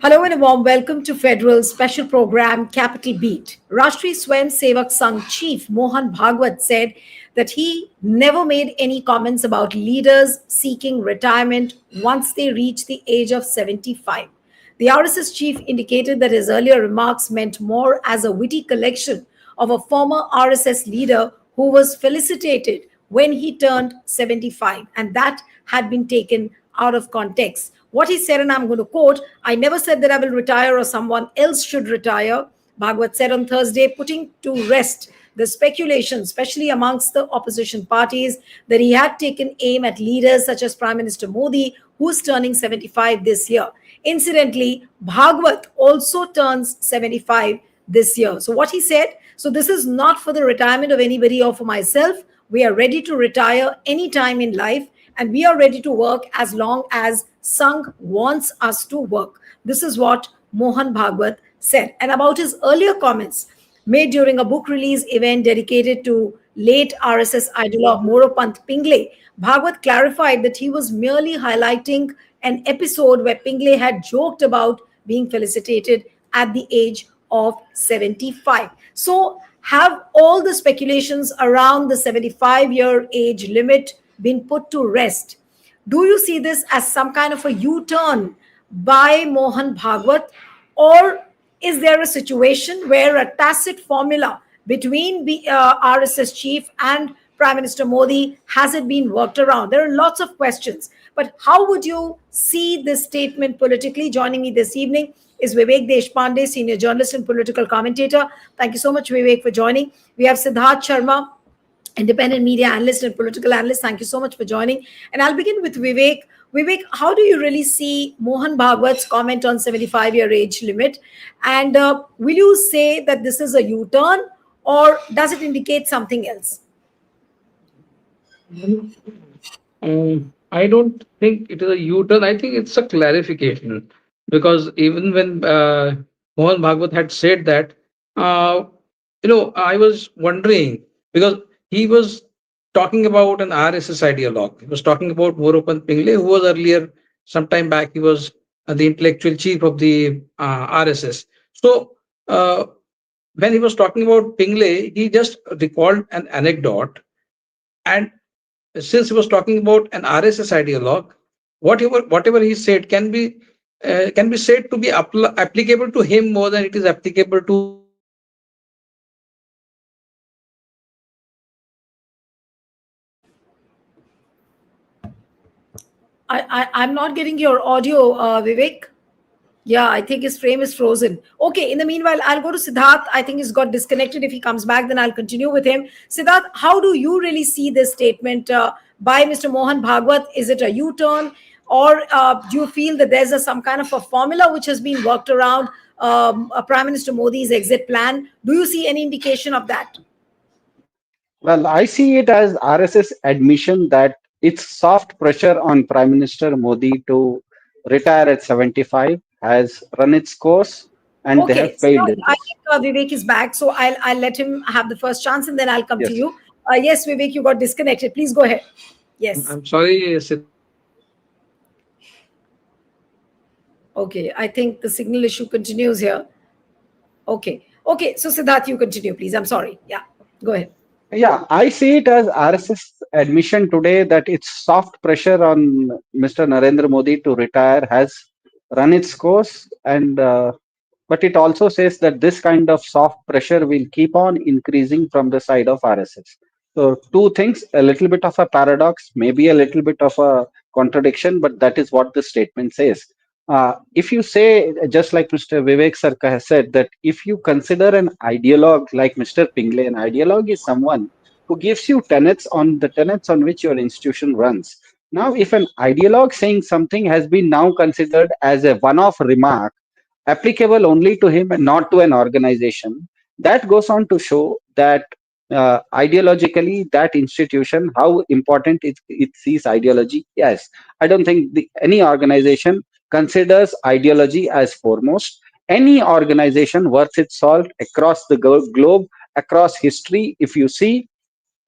Hello and a warm welcome to Federal Special Program Capital Beat. Rashtriya Swayam Sevak Sangh Chief Mohan Bhagwat said that he never made any comments about leaders seeking retirement once they reach the age of 75. The RSS chief indicated that his earlier remarks meant more as a witty collection of a former RSS leader who was felicitated when he turned 75, and that had been taken out of context. What he said, and I'm going to quote, "I never said that I will retire or someone else should retire," Bhagwat said on Thursday, putting to rest the speculation, especially amongst the opposition parties, that he had taken aim at leaders such as Prime Minister Modi, who's turning 75 this year. Incidentally, Bhagwat also turns 75 this year. So, what he said, so this is not for the retirement of anybody or for myself. We are ready to retire anytime in life, and we are ready to work as long as Sangh wants us to work. This is what Mohan Bhagwat said. And about his earlier comments made during a book release event dedicated to late RSS ideologue Moropant Pingle, Bhagwat clarified that he was merely highlighting an episode where Pingle had joked about being felicitated at the age of 75. So, have all the speculations around the 75-year age limit been put to rest? Do you see this as some kind of a U-turn by Mohan Bhagwat, or is there a situation where a tacit formula between the RSS chief and Prime Minister Modi has it been worked around? There are lots of questions, but how would you see this statement politically? Joining me this evening is Vivek Deshpande, senior journalist and political commentator. Thank you so much, Vivek, for joining. We have Siddharth Sharma, independent media analyst and political analyst. Thank you so much for joining. And I'll begin with Vivek. Vivek, how do you really see Mohan Bhagwat's comment on 75-year age limit? And will you say that this is a U-turn, or does it indicate something else? I don't think it is a U-turn. I think it's a clarification because even when Mohan Bhagwat had said that, uh, I was wondering because he was talking about an RSS ideologue. He was talking about Moropant Pingle, who was earlier, some time back, he was the intellectual chief of the RSS. So when he was talking about Pingle, he just recalled an anecdote, and since he was talking about an RSS ideologue, whatever he said can be said to be applicable to him more than it is applicable to I'm not getting your audio, Vivek. Yeah, I think his frame is frozen. Okay, in the meanwhile, I'll go to Siddharth. I think he's got disconnected. If he comes back, then I'll continue with him. Siddharth, how do you really see this statement by Mr. Mohan Bhagwat? Is it a U-turn, or do you feel that there's some kind of a formula which has been worked around Prime Minister Modi's exit plan? Do you see any indication of that? Well, I see it as RSS admission that its soft pressure on Prime Minister Modi to retire at 75 has run its course and they have Okay, failed Siddharth, in I this. think Vivek is back, so I'll let him have the first chance, and then I'll come to Yes. you. Yes, Vivek, you got disconnected. Please go ahead. Yes. I'm sorry, Okay, I think the signal issue continues here. Okay. Okay, so Siddharth, you continue, please. I'm sorry. Yeah, go ahead. Yeah, I see it as RSS admission today that its soft pressure on Mr. Narendra Modi to retire has run its course, and but it also says that this kind of soft pressure will keep on increasing from the side of RSS. So, two things, a little bit of a paradox, maybe a little bit of a contradiction, but that is what the statement says. If you say, just like Mr. Vivek Sarka has said, that if you consider an ideologue like Mr. Pingle, an ideologue is someone who gives you tenets on which your institution runs. Now, if an ideologue saying something has been now considered as a one-off remark, applicable only to him and not to an organization, that goes on to show that ideologically that institution, how important it sees ideology. Yes, I don't think any organization considers ideology as foremost. Any organization worth its salt across the globe, across history, if you see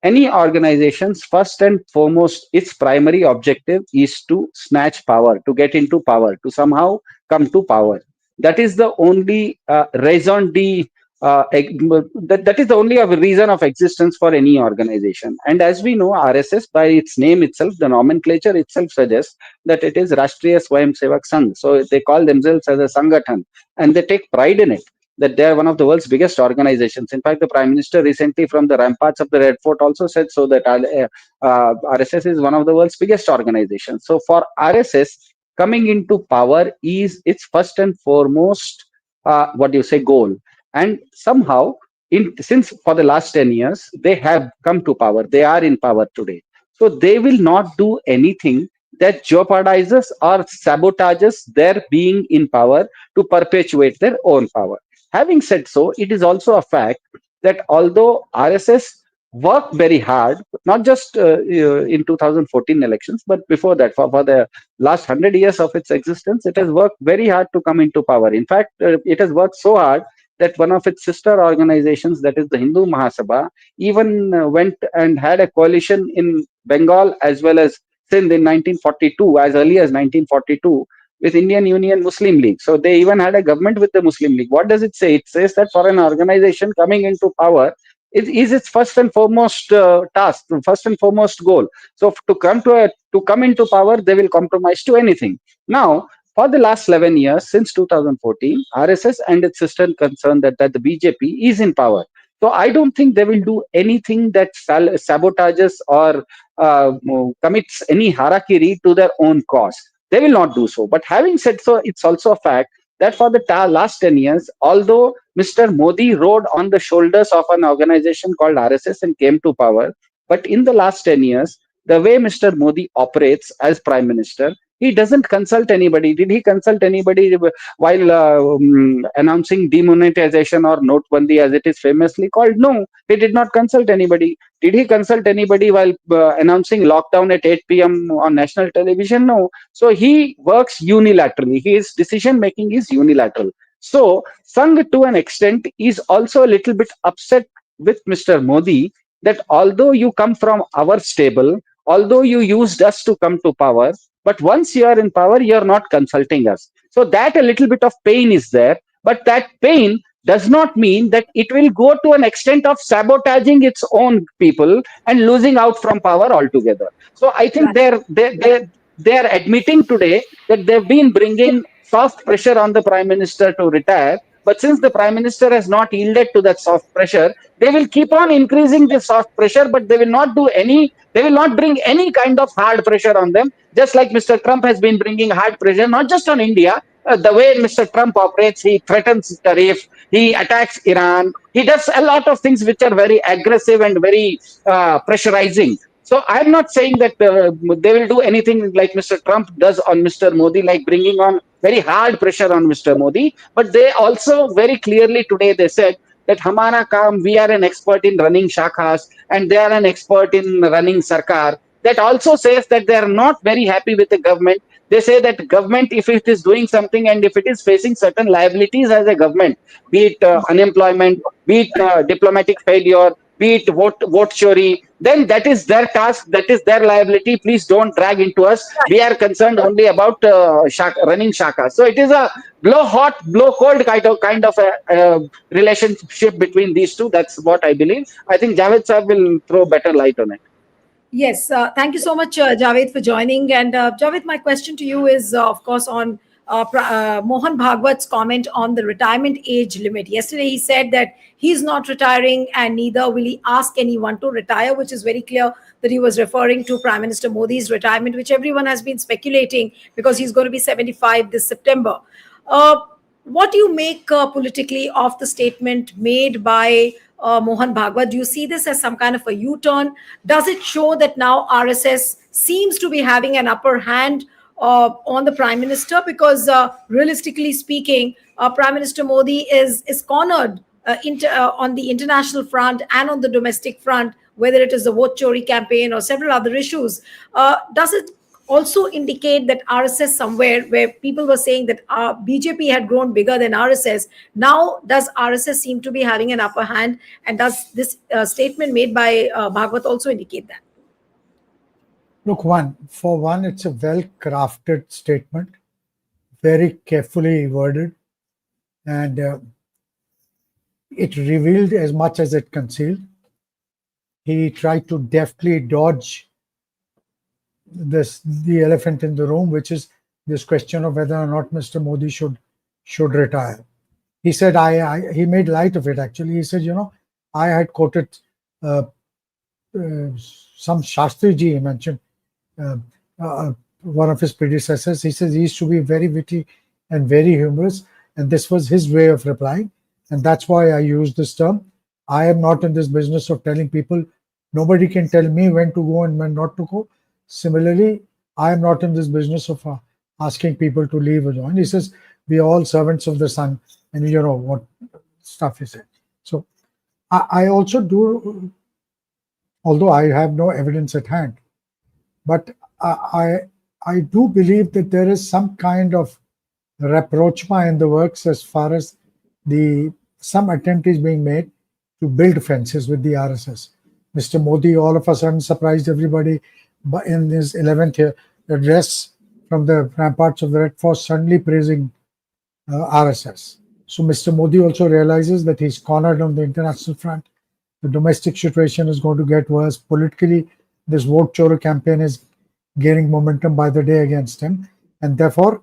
any organization's first and foremost, its primary objective is to snatch power, to get into power, to somehow come to power. That is the only raison d'etre. That is the only reason of existence for any organization. And as we know, RSS, by its name itself, the nomenclature itself suggests that it is Rashtriya Swayam Sevak Sangh. So they call themselves as a Sangathan, and they take pride in it, that they are one of the world's biggest organizations. In fact, the Prime Minister recently from the ramparts of the Red Fort also said so, that RSS is one of the world's biggest organizations. So for RSS, coming into power is its first and foremost, what do you say, goal. And somehow, since for the last 10 years, they have come to power, they are in power today. So they will not do anything that jeopardizes or sabotages their being in power to perpetuate their own power. Having said so, it is also a fact that although RSS worked very hard, not just in 2014 elections, but before that, for the last 100 years of its existence, it has worked very hard to come into power. In fact, it has worked so hard that one of its sister organizations, that is the Hindu Mahasabha, even went and had a coalition in Bengal as well as Sindh in 1942, as early as 1942, with Indian Union Muslim League. So they even had a government with the Muslim League. What does it say? It says that for an organization coming into power, it is its first and foremost task, first and foremost goal. So to come into power, they will compromise to anything. Now, for the last 11 years, since 2014, RSS and its sister concern that the BJP is in power. So I don't think they will do anything that sabotages or commits any harakiri to their own cause. They will not do so. But having said so, it's also a fact that for the last 10 years, although Mr. Modi rode on the shoulders of an organization called RSS and came to power, but in the last 10 years, the way Mr. Modi operates as Prime Minister, he doesn't consult anybody. Did he consult anybody while announcing demonetization or notebandi, as it is famously called? No, he did not consult anybody. Did he consult anybody while announcing lockdown at 8 p.m. on national television? No. So he works unilaterally. His decision making is unilateral. So Sangh, to an extent, is also a little bit upset with Mr. Modi, that although you come from our stable, although you used us to come to power, but once you are in power, you are not consulting us. So that a little bit of pain is there, but that pain does not mean that it will go to an extent of sabotaging its own people and losing out from power altogether. So I think Right. they are admitting today that they've been bringing soft pressure on the Prime Minister to retire. But since the Prime Minister has not yielded to that soft pressure, they will keep on increasing the soft pressure, but they will not bring any kind of hard pressure on them. Just like Mr. Trump has been bringing hard pressure, not just on India. The way Mr. Trump operates, he threatens tariff, he attacks Iran, he does a lot of things which are very aggressive and very pressurizing. So I'm not saying that they will do anything like Mr. Trump does on Mr. Modi, like bringing on very hard pressure on Mr. Modi. But they also very clearly today they said that Hamara Kam, we are an expert in running shakhas and they are an expert in running Sarkar. That also says that they are not very happy with the government. They say that government, if it is doing something and if it is facing certain liabilities as a government, be it unemployment, be it diplomatic failure, be it vote chori, then that is their task, that is their liability. Please don't drag into us. We are concerned only about running shaka. So it is a blow hot, blow cold kind of a relationship between these two. That's what I believe. I think Javed Saab will throw better light on it. Yes, thank you so much, Javed, for joining. And Javed, my question to you is, of course, on Mohan Bhagwat's comment on the retirement age limit. Yesterday, he said that he's not retiring and neither will he ask anyone to retire, which is very clear that he was referring to Prime Minister Modi's retirement, which everyone has been speculating because he's going to be 75 this September. Uh, what do you make politically of the statement made by Mohan Bhagwat? Do you see this as some kind of a U-turn? Does it show that now RSS seems to be having an upper hand on the Prime Minister? Because realistically speaking, Prime Minister Modi is cornered on the international front and on the domestic front, whether it is the vote chori campaign or several other issues. Does it also indicate that RSS, somewhere where people were saying that BJP had grown bigger than RSS, now does RSS seem to be having an upper hand? And does this statement made by Bhagwat also indicate that? Look, it's a well crafted statement, very carefully worded. and it revealed as much as it concealed. He tried to deftly dodge the elephant in the room, which is this question of whether or not Mr. Modi should retire. He said, he made light of it actually. He said, I had quoted uh, some Shastri ji, he mentioned, uh, one of his predecessors. He says he used to be very witty and very humorous, and this was his way of replying. And that's why I use this term. I am not in this business of telling people, nobody can tell me when to go and when not to go. Similarly, I am not in this business of asking people to leave or join. He says, we are all servants of the Sangh, and you know what stuff he said. So I also do, although I have no evidence at hand, but I do believe that there is some kind of rapprochement in the works as far as some attempt is being made to build fences with the RSS. Mr. Modi all of a sudden surprised everybody in his 11th year address from the ramparts of the Red Fort, suddenly praising RSS. So Mr. Modi also realizes that he's cornered on the international front. The domestic situation is going to get worse. Politically, this vote choro campaign is gaining momentum by the day against him. And therefore,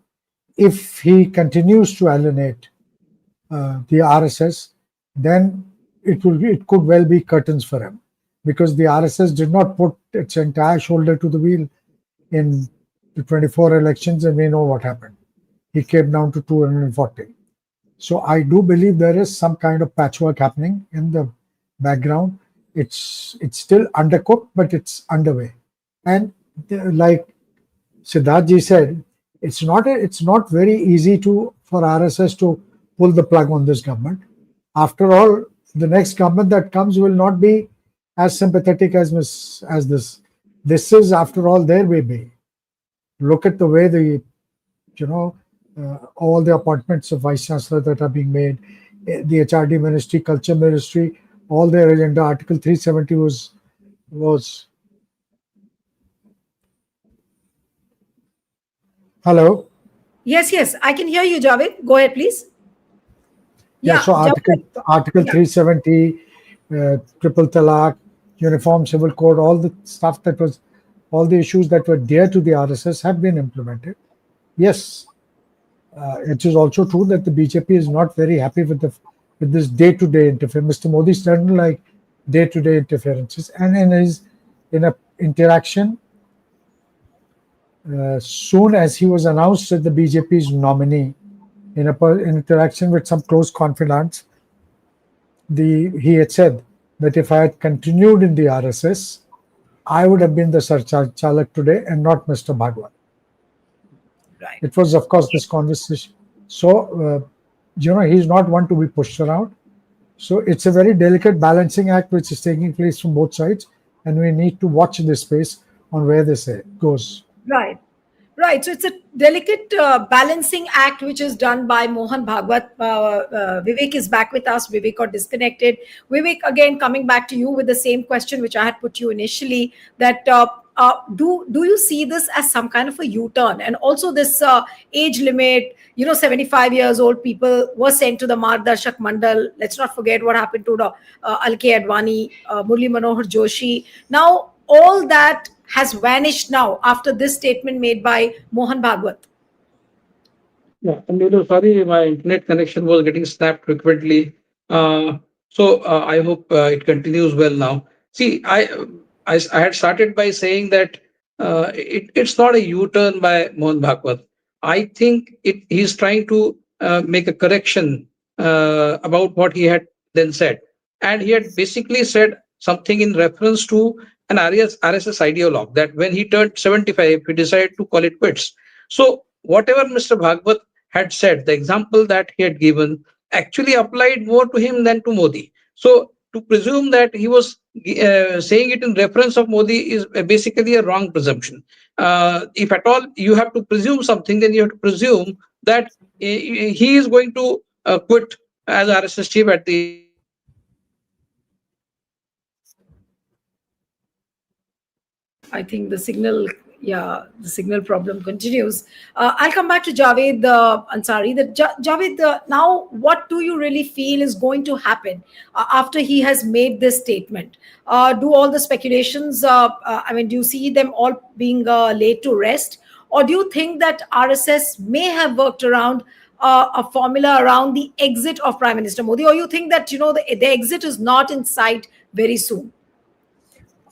if he continues to alienate the RSS, then it could well be curtains for him, because the RSS did not put its entire shoulder to the wheel in the 24 elections, and we know what happened. He came down to 240. So I do believe there is some kind of patchwork happening in the background. It's still undercooked, but it's underway. And like Siddharth ji said, it's not very easy for RSS to pull the plug on this government. After all, the next government that comes will not be as sympathetic as this. This is, after all, their baby. Look at the way all the appointments of vice chancellor that are being made, the HRD ministry, culture ministry, all their agenda. Article 370 was. Hello. Yes, I can hear you, Javed. Go ahead, please. Yeah, so Javed. Article 370, triple talaq, uniform civil code, all the stuff all the issues that were dear to the RSS have been implemented. Yes, it is also true that the BJP is not very happy with this day-to-day interference. Mr. Modi doesn't like day-to-day interferences, and in a interaction soon as he was announced as the BJP's nominee, in an interaction with some close confidants, he had said that if I had continued in the RSS, I would have been the Sarchalak today and not Mr. Bhagwat. Right. It was, of course, this conversation. So, he's not one to be pushed around. So it's a very delicate balancing act which is taking place from both sides, and we need to watch this space on where this goes. Right. So it's a delicate balancing act which is done by Mohan Bhagwat. Vivek is back with us. Vivek got disconnected. Vivek, again, coming back to you with the same question which I had put you initially, that do you see this as some kind of a U-turn? And also this age limit, 75 years old people were sent to the Margdarshak Mandal. Let's not forget what happened to Alke Advani, Murli Manohar Joshi. Now, all that has vanished now after this statement made by Mohan Bhagwat. Yeah, and sorry, my internet connection was getting snapped frequently. So I hope it continues well now. See, I had started by saying that it's not a U-turn by Mohan Bhagwat. I think he's trying to make a correction about what he had then said. And he had basically said something in reference to an RSS ideologue that when he turned 75, he decided to call it quits. So whatever Mr. Bhagwat had said, the example that he had given actually applied more to him than to Modi. So to presume that he was saying it in reference of Modi is basically a wrong presumption. If at all you have to presume something, then you have to presume that he is going to quit as RSS chief at the end of the term. I think the signal Yeah, the signal problem continues. I'll come back to Javed Ansari. Javed, now what do you really feel is going to happen after he has made this statement? Do all the speculations, I mean, do you see them all being laid to rest? Or do you think that RSS may have worked around a formula around the exit of Prime Minister Modi? Or you think that, the exit is not in sight very soon?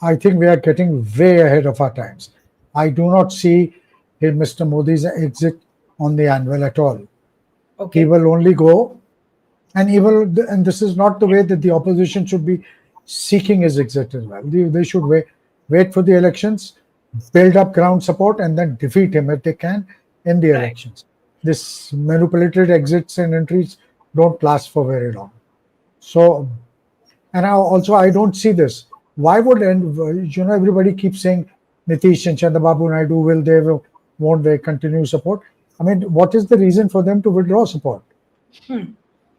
I think we are getting way ahead of our times. I do not see Mr. Modi's exit on the anvil at all. He Okay. will only go, and this is not the way that the opposition should be seeking his exit as well. They should wait for the elections, build up ground support, and then defeat him if they can in the Right. elections. This manipulated exits and entries don't last for very long. So, and I don't see this. Why would, and everybody keeps saying Nitish and Chandrababu Naidu, won't they continue support? I mean, what is the reason for them to withdraw support?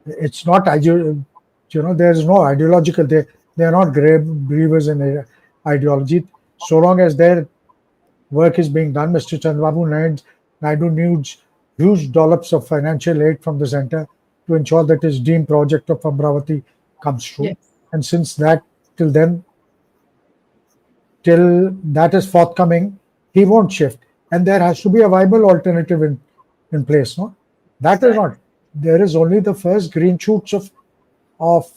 It's not, there's no ideological, they are not grievers in ideology. So long as their work is being done, Mr. Chandrababu Naidu needs huge dollops of financial aid from the center to ensure that his dream project of Amravati comes true. Yes. And since that, till that is forthcoming, he won't shift. And there has to be a viable alternative in place. No, that is not. There is only the first green shoots of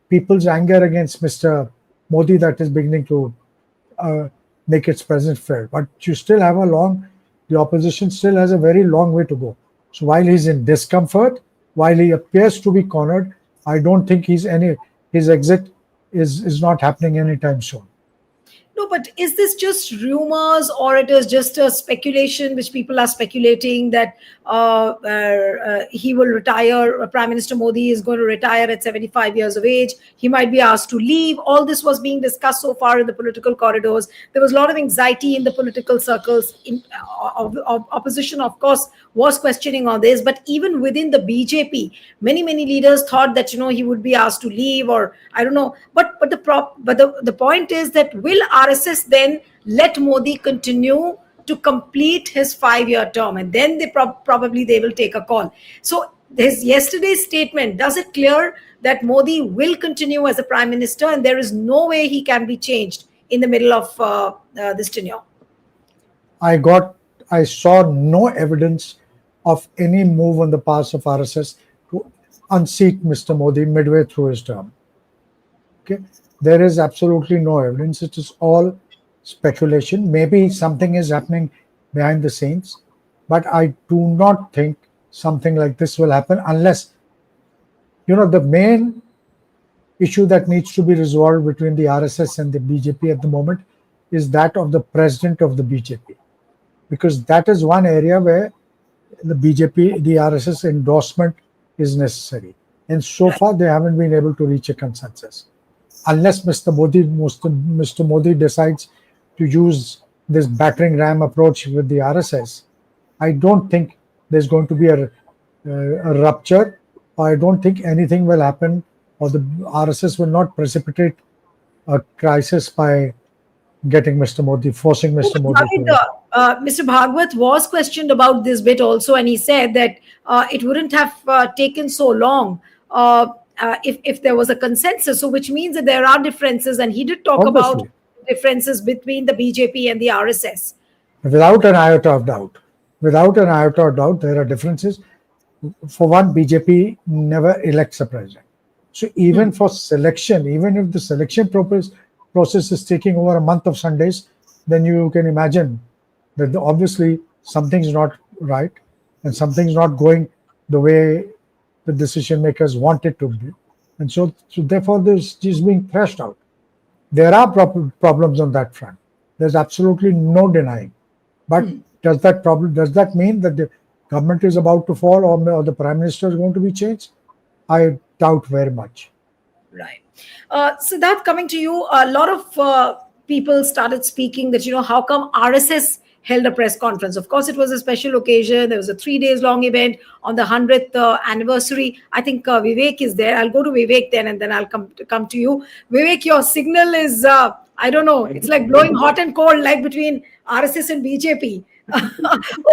people's anger against Mr. Modi that is beginning to make its presence felt. But you still have the opposition still has a very long way to go. So while he's in discomfort, while he appears to be cornered, I don't think his exit is not happening anytime soon. No, but is this just rumors, or it is just a speculation which people are speculating that he will retire? Prime Minister Modi is going to retire at 75 years of age. He might be asked to leave. All this was being discussed so far in the political corridors. There was a lot of anxiety in the political circles. Of opposition, of course, was questioning on this. But even within the BJP, many leaders thought that he would be asked to leave, or I don't know. But the point is that will RSS then let Modi continue to complete his 5-year term, and then probably they will take a call. So his yesterday's statement, does it clear that Modi will continue as a prime minister and there is no way he can be changed in the middle of this tenure? I saw no evidence of any move on the part of RSS to unseat Mr. Modi midway through his term. Okay, there is absolutely no evidence. It is all speculation. Maybe something is happening behind the scenes, but I do not think something like this will happen unless, the main issue that needs to be resolved between the RSS and the BJP at the moment is that of the president of the BJP, because that is one area where the BJP, the RSS endorsement is necessary. And so far, they haven't been able to reach a consensus. Unless Mr. Modi decides to use this battering ram approach with the RSS, I don't think there's going to be a rupture, or I don't think anything will happen, or the RSS will not precipitate a crisis by forcing Mr. Modi to. Mr. Bhagwat was questioned about this bit also, and he said that it wouldn't have taken so long if there was a consensus. So, which means that there are differences, and he did talk about differences between the BJP and the RSS. Without an iota of doubt, there are differences. For one, BJP never elects a president. So even for selection, even if the selection process is taking over a month of Sundays, then you can imagine that obviously something's not right and something's not going the way the decision makers want it to be. And so therefore, this is being thrashed out. There are problems on that front. There's absolutely no denying. But does that mean that the government is about to fall, or the prime minister is going to be changed? I doubt very much. Right. So that coming to you, a lot of people started speaking that, how come RSS held a press conference? Of course, it was a special occasion. There was a 3 days long event on the 100th anniversary. I think Vivek is there. I'll go to Vivek then, and then I'll come to you. Vivek, your signal is, I don't know, it's like blowing hot and cold, like between RSS and BJP.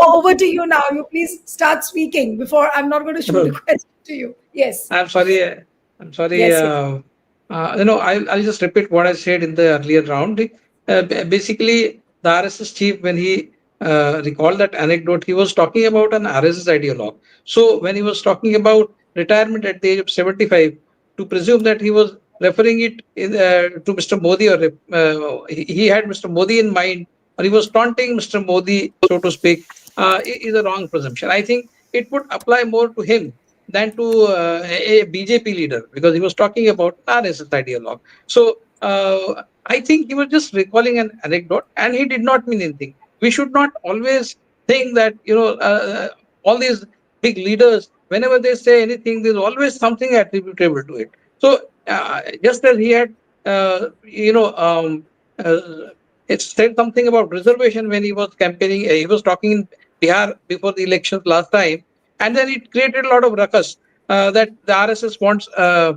Over to you now. You please start speaking before I'm not going to shoot a question to you. Yes. I'm sorry. I'm sorry. Yes. Yes. I'll just repeat what I said in the earlier round. Basically, the RSS chief, when he recalled that anecdote, he was talking about an RSS ideologue. So when he was talking about retirement at the age of 75, to presume that he was referring it to Mr. Modi, or he had Mr. Modi in mind, or he was taunting Mr. Modi, so to speak, is a wrong presumption. I think it would apply more to him than to a BJP leader, because he was talking about RSS ideologue. So I think he was just recalling an anecdote, and he did not mean anything. We should not always think that all these big leaders, whenever they say anything, there's always something attributable to it. So just as he had, uh, it said something about reservation when he was campaigning. He was talking in Bihar before the elections last time, and then it created a lot of ruckus that the RSS wants a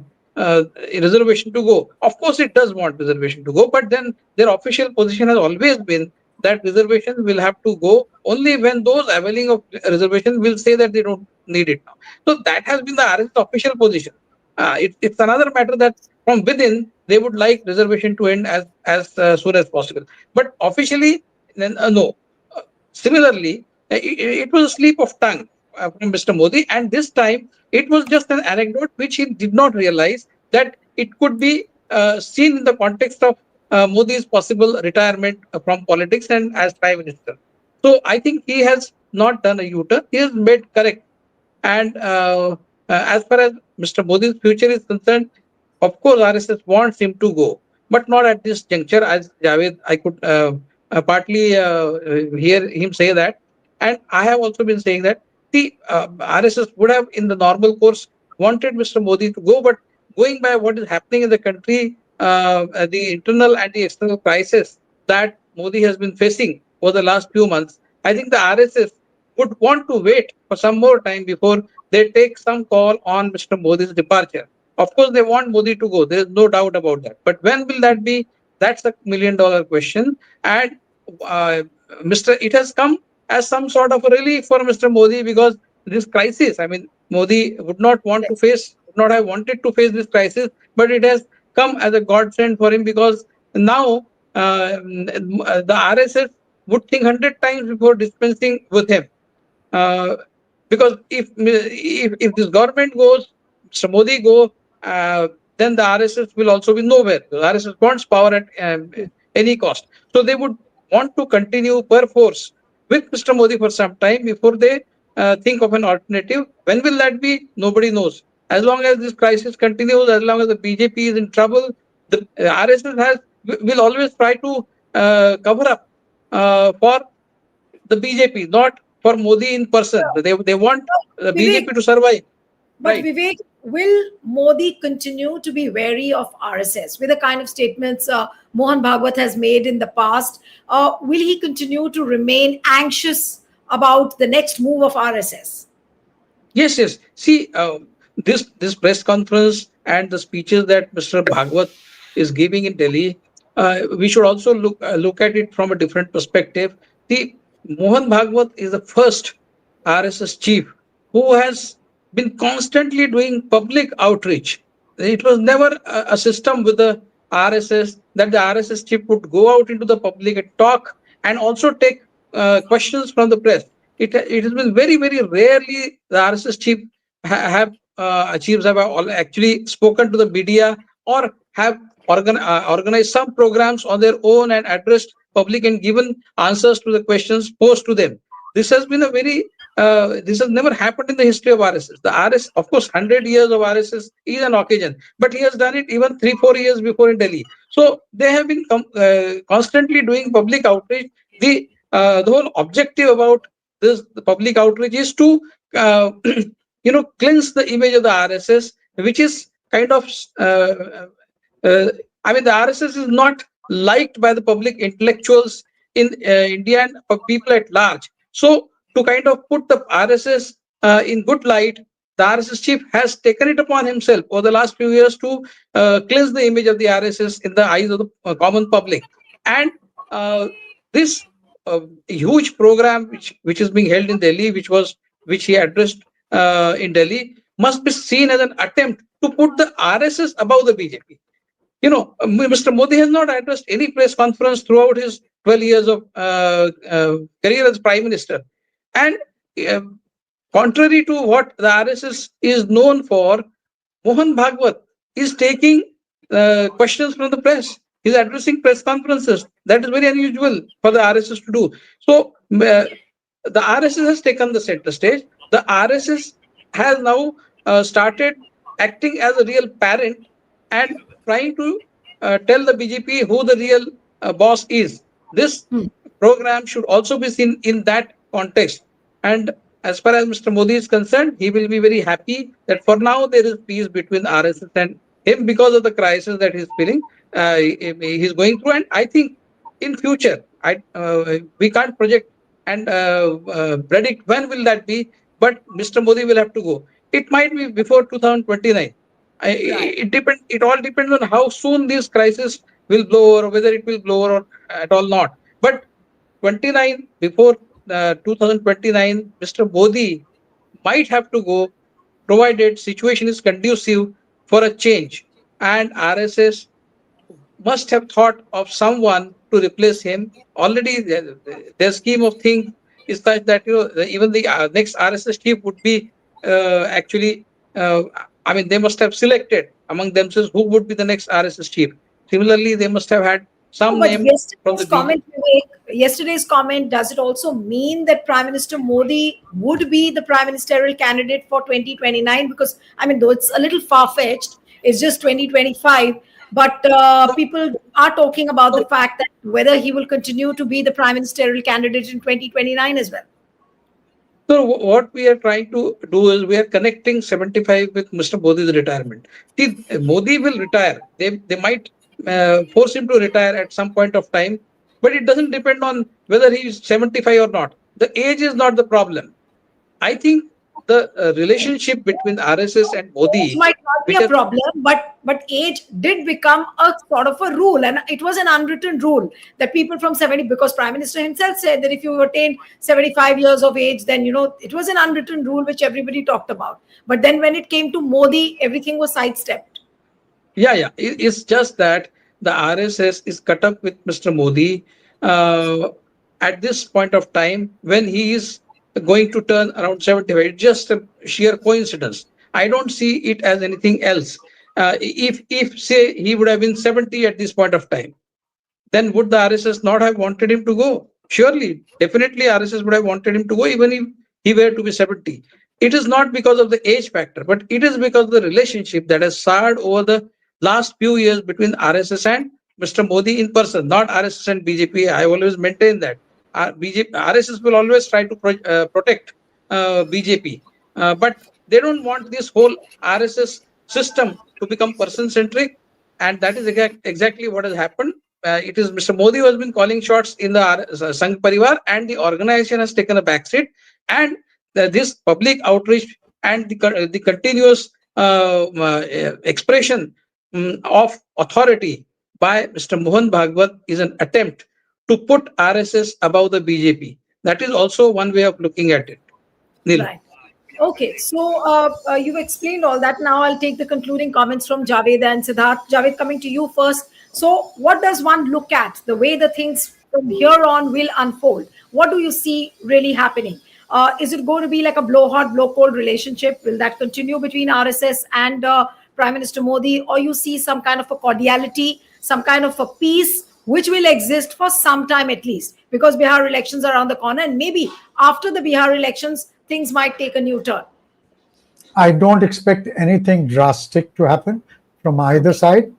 reservation to go. Of course, it does want reservation to go, but then their official position has always been that reservation will have to go only when those availing of reservation will say that they don't need it now. So that has been the RSS official position. It's another matter that from within they would like reservation to end as soon as possible. But officially, then no. Similarly, it was a slip of tongue from Mr. Modi, and this time it was just an anecdote which he did not realize that it could be seen in the context of Modi's possible retirement from politics and as Prime Minister. So I think he has not done a U-turn. He has made correct. And as far as Mr. Modi's future is concerned, of course, RSS wants him to go, but not at this juncture. As Javed, I could partly hear him say that. And I have also been saying that the RSS would have, in the normal course, wanted Mr. Modi to go, but going by what is happening in the country, the internal and the external crisis that Modi has been facing over the last few months, I think the RSS would want to wait for some more time before they take some call on Mr. Modi's departure. Of course, they want Modi to go. There is no doubt about that. But when will that be? That's a $1 million question. And uh, it has come as some sort of a relief for Mr. Modi, because this crisis, I mean, Modi would not want to face, would not have wanted to face this crisis, but it has come as a godsend for him, because now the RSS would think 100 times before dispensing with him. Uh, because if this government goes, Mr. Modi go, then the RSS will also be nowhere. The RSS wants power at any cost. So they would want to continue per force with Mr. Modi for some time before they think of an alternative. When will that be? Nobody knows. As long as this crisis continues, as long as the BJP is in trouble, the RSS will always try to cover up for the BJP, not for Modi in person. They want the Vivek, BJP to survive. but Right. Vivek, will Modi continue to be wary of RSS with the kind of statements Mohan Bhagwat has made in the past? Will he continue to remain anxious about the next move of RSS? Yes, yes. See, this press conference and the speeches that Mr. Bhagwat is giving in Delhi, we should also look at it from a different perspective. The Mohan Bhagwat is the first RSS chief who has been constantly doing public outreach. It was never a system with the RSS that the RSS chief would go out into the public and talk and also take questions from the press. It has been very rarely the RSS chief have chiefs have actually spoken to the media or have organized some programs on their own and addressed public and given answers to the questions posed to them. This has been a very this has never happened in the history of RSS. The RSS, of course, 100 years of RSS is an occasion, but he has done it even 3-4 years before in Delhi. So they have been constantly doing public outreach. The whole objective about the public outreach is to cleanse the image of the RSS, which is kind of uh, I mean, the RSS is not liked by the public intellectuals in India and for people at large. So to kind of put the RSS in good light, the RSS chief has taken it upon himself over the last few years to cleanse the image of the RSS in the eyes of the common public. And this a huge program which is being held in Delhi, which he addressed in Delhi, must be seen as an attempt to put the RSS above the BJP. Mr. Modi has not addressed any press conference throughout his 12 years of career as Prime Minister. And uh, contrary to what the RSS is known for, Mohan Bhagwat is taking questions from the press. He's addressing press conferences. That is very unusual for the RSS to do. So the RSS has taken the center stage. The RSS has now started acting as a real parent and trying to tell the BJP who the real boss is. This Hmm. program should also be seen in that context. And as far as Mr. Modi is concerned, he will be very happy that for now there is peace between RSS and him because of the crisis that he's feeling, he's going through. And I think in future, we can't project and predict when will that be, but Mr. Modi will have to go. It might be before 2029. Right. It all depends on how soon this crisis will blow over, or whether it will blow over or at all not. But 29 before 2029, Mr. Modi might have to go, provided situation is conducive for a change, and RSS must have thought of someone to replace him. Already, their scheme of things is such that even the next RSS chief would be actually. I mean, they must have selected among themselves who would be the next RSS chief. Similarly, they must have had No, some but name from the yesterday's BJP. comment, Vivek, yesterday's comment, does it also mean that Prime Minister Modi would be the prime ministerial candidate for 2029? Because, I mean, though it's a little far fetched, it's just 2025, but people are talking about the fact that whether he will continue to be the prime ministerial candidate in 2029 as well. So what we are trying to do is we are connecting 75 with Mr. Modi's retirement. See, Modi will retire. They might force him to retire at some point of time, but it doesn't depend on whether he is 75 or not. The age is not the problem. I think the relationship between RSS and Age Modi, might not be which a has problem, but age did become a sort of a rule, and it was an unwritten rule that people from 70, because Prime Minister himself said that if you attain 75 years of age, then it was an unwritten rule which everybody talked about. But then when it came to Modi, everything was sidestepped. Yeah. It's just that the RSS is cut up with Mr. Modi uh, at this point of time when he is going to turn around 75. It's just a sheer coincidence. I don't see it as anything else. If say he would have been 70 at this point of time, then would the RSS not have wanted him to go? Surely, definitely, RSS would have wanted him to go even if he were to be 70. It is not because of the age factor, but it is because of the relationship that has soured over the last few years between RSS and Mr. Modi in person, not RSS and BJP. I always maintain that. RSS will always try to protect BJP, but they don't want this whole RSS system to become person centric, and that is exactly what has happened. It is Mr. Modi who has been calling shots in the Sangh Parivar, and the organization has taken a backseat. And this public outreach and the continuous expression of authority by Mr. Mohan Bhagwat is an attempt to put RSS above the BJP. That is also one way of looking at it. Neil. Right. Okay, so you've explained all that. Now I'll take the concluding comments from Javed and Siddharth. Javed, coming to you first. So, what does one look at the way the things from here on will unfold? What do you see really happening? Is it going to be like a blow hot, blow cold relationship? Will that continue between RSS and Prime Minister Modi, or you see some kind of a cordiality, some kind of a peace which will exist for some time at least, because Bihar elections are around the corner, and maybe after the Bihar elections, things might take a new turn. I don't expect anything drastic to happen from either Okay. side.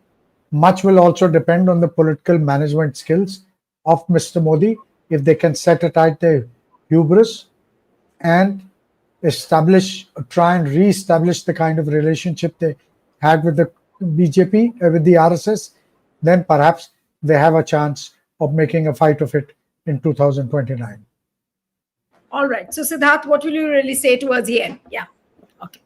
Much will also depend on the political management skills of Mr. Modi, if they can set aside their hubris and try and re-establish the kind of relationship they had with the BJP, with the RSS, then perhaps they have a chance of making a fight of it in 2029. All right. So, Siddharth, what will you really say towards the end? Yeah. Okay.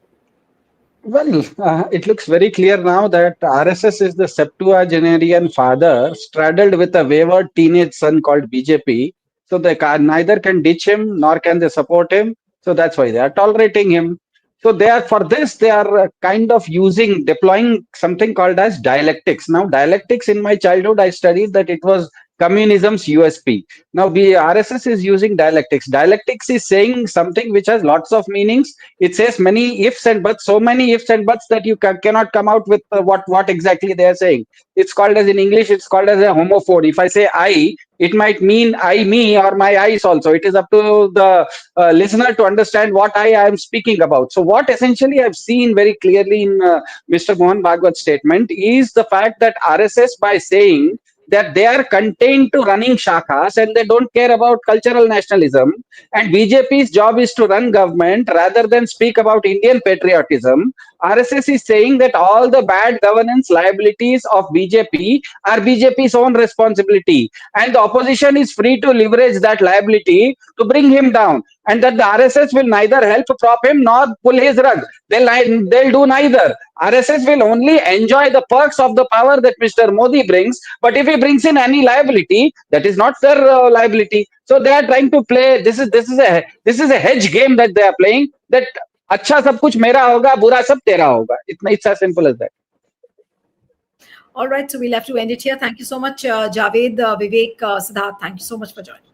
Well, it looks very clear now that RSS is the septuagenarian father straddled with a wayward teenage son called BJP. So they neither can ditch him nor can they support him. So that's why they are tolerating him. So they are, for this, they are kind of deploying something called as dialectics. Now, dialectics, in my childhood, I studied that it was communism's USP. Now, RSS is using dialectics. Dialectics is saying something which has lots of meanings. It says many ifs and buts, so many ifs and buts that you cannot come out with what exactly they are saying. It's called as, in English, it's called as a homophone. If I say I, it might mean I, me, or my eyes also. It is up to the listener to understand what I am speaking about. So what essentially I've seen very clearly in Mr. Mohan Bhagwat's statement is the fact that RSS, by saying that they are contained to running shakhas and they don't care about cultural nationalism, and BJP's job is to run government rather than speak about Indian patriotism, RSS is saying that all the bad governance liabilities of BJP are BJP's own responsibility, and the opposition is free to leverage that liability to bring him down, and that the RSS will neither help prop him nor pull his rug. They'll do neither. RSS will only enjoy the perks of the power that Mr. Modi brings, but if he brings in any liability, that is not their liability. So they are trying to play. This is a hedge game that they are playing. That अच्छा सब कुछ मेरा होगा, बुरा सब तेरा होगा. It's as simple as that. All right, so we'll have to end it here. Thank you so much, Javed, Vivek, Siddharth. Thank you so much for joining.